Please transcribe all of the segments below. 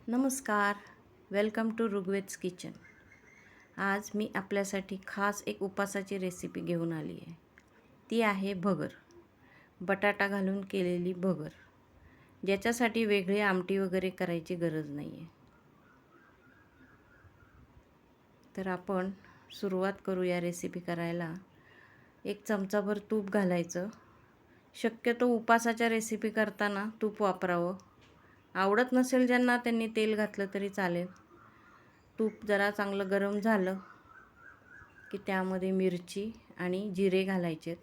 नमस्कार, welcome to ऋग्वेद्स kitchen. आज मी आपल्यासाठी खास एक उपासाची रेसिपी घेऊन आली आहे. ती आहे भगर, बटाटा घालून केलेली भगर, ज्याच्यासाठी वेगळी आमटी वगैरे करायची गरज नाही आहे. तर आपण सुरुवात करू या रेसिपी करायला. 1 चमचाभर तूप घालायचं. शक्यतो उपासाच्या रेसिपी करताना तूप वापरावं. आवडत नसेल ज्यांना त्यांनी तेल घातलं तरी चालेल. तूप जरा चांगलं गरम झालं की त्यामध्ये मिरची आणि जिरे घालायचे.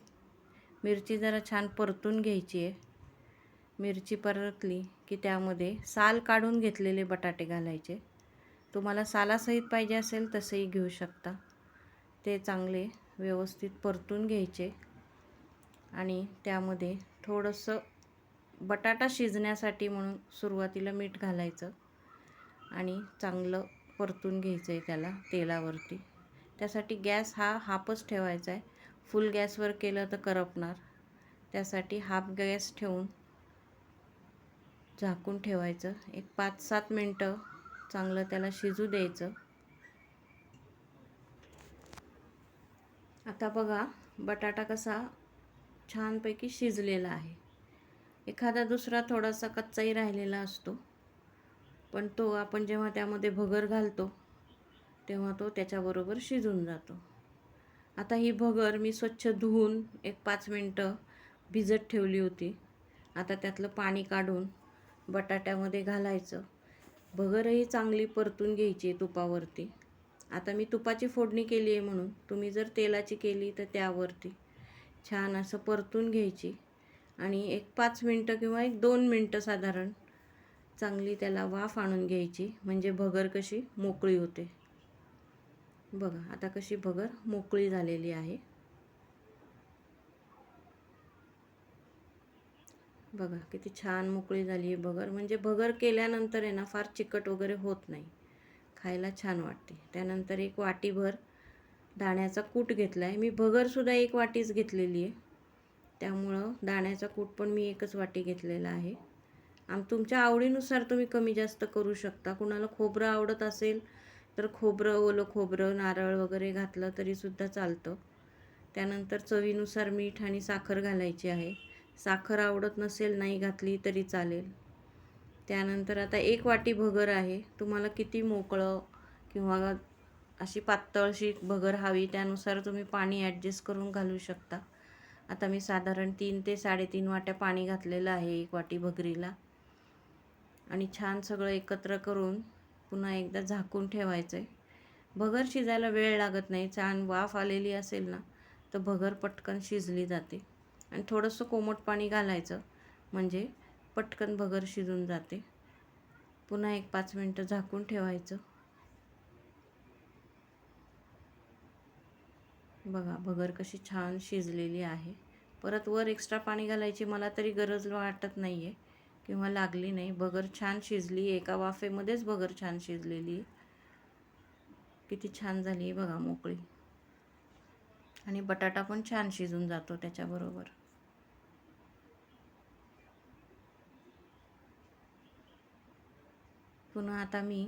मिरची जरा छान परतून घ्यायची आहे. मिरची परतली की त्यामध्ये साल काढून घेतलेले बटाटे घालायचे. तुम्हाला सालासहित पाहिजे असेल तसेही घेऊ शकता. ते चांगले व्यवस्थित परतून घ्यायचे आणि त्यामध्ये थोडंसं बटाटा शिजण्यासाठी म्हणून सुरुवातीला मीठ घालायचं आणि चांगलं परतून घ्यायचं आहे त्याला तेलावरती. त्यासाठी गॅस हा हाफच ठेवायचा आहे. फुल गॅसवर केलं तर करपणार. त्यासाठी हाफ गॅस ठेवून झाकून ठेवायचं. एक 5-7 मिनटं चांगलं त्याला शिजू द्यायचं. आता बघा बटाटा कसा छानपैकी शिजलेला आहे. एखादा दुसरा थोडासा कच्चाही राहिलेला असतो, पण तो आपण जेव्हा त्यामध्ये भगर घालतो तेव्हा तो त्याच्याबरोबर शिजून जातो. आता ही भगर मी स्वच्छ धुवून एक 5 मिनटं भिजत ठेवली होती. आता त्यातलं पाणी काढून बटाट्यामध्ये घालायचं. भगरही चांगली परतून घ्यायची तुपावरती. आता मी तुपाची फोडणी केली आहे म्हणून तुम्ही जर तेलाची केली तर त्यावरती छान असं परतून घ्यायची आणि एक 5 मिनटं किंवा एक 2 मिनटं साधारण चांगली त्याला वाफ आणून घ्यायची. म्हणजे भगर कशी मोकळी होते. बघा आता कशी भगर मोकळी झालेली आहे. बघा किती छान मोकळी झाली आहे भगर. म्हणजे भगर केल्यानंतर आहे ना फार चिकट वगैरे होत नाही, खायला छान वाटते. त्यानंतर 1 वाटीभर दाण्याचा कूट घेतला आहे. मी भगरसुद्धा 1 वाटीच घेतलेली आहे, त्यामुळं दाण्याचा कूट पण मी 1च वाटी घेतलेला आहे. तुमच्या आवडीनुसार तुम्ही कमी जास्त करू शकता. कुणाला खोबरं आवडत असेल तर खोबरं, ओलं खोबरं, नारळ वगैरे घातलं तरीसुद्धा चालतं. त्यानंतर चवीनुसार मीठ आणि साखर घालायची आहे. साखर आवडत नसेल नाही घातली तरी चालेल. त्यानंतर आता 1 वाटी भगर आहे. तुम्हाला किती मोकळं किंवा अशी पातळशी भगर हवी त्यानुसार तुम्ही पाणी ॲडजस्ट करून घालू शकता. आता मी साधारण 3 ते 3.5 वाट्या पाणी घातलेलं आहे 1 वाटी भगरीला आणि छान सगळं एकत्र करून पुन्हा एकदा झाकून ठेवायचं आहे. भगर शिजायला वेळ लागत नाही. छान वाफ आलेली असेल ना तर भगर पटकन शिजली जाते. आणि थोडंसं कोमट पाणी घालायचं म्हणजे पटकन भगर शिजून जाते. पुन्हा एक 5 मिनटं झाकून ठेवायचं. बघा भगर कशी छान शिजलेली आहे. परत वर एक्स्ट्रा पाणी घालायची मला तरी गरज वाटत नाही आहे किंवा लागली नाही. भगर छान शिजली. एका वाफेमध्येच भगर छान शिजलेली. किती छान झाली बघा मोकळी. आणि बटाटा पण छान शिजून जातो त्याच्याबरोबर. पुन्हा आता मी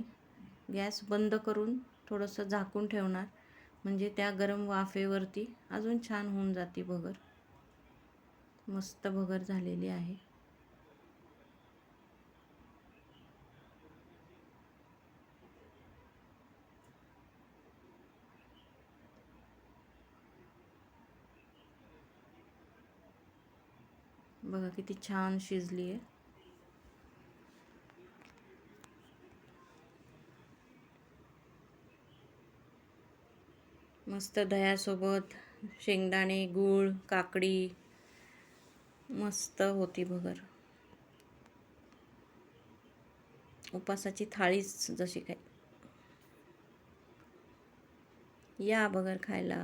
गॅस बंद करून थोडंसं झाकून ठेवणार. म्हणजे त्या गरम वाफेवरती अजून छान होऊन जाते भगर. मस्त भगर झालेली आहे. बघा किती छान शिजली आहे. मस्त दह्यासोबत शेंगदाणे, गूळ, काकडी मस्त होती भगर. उपासाची थाळीच जशी काय. या भगर खायला.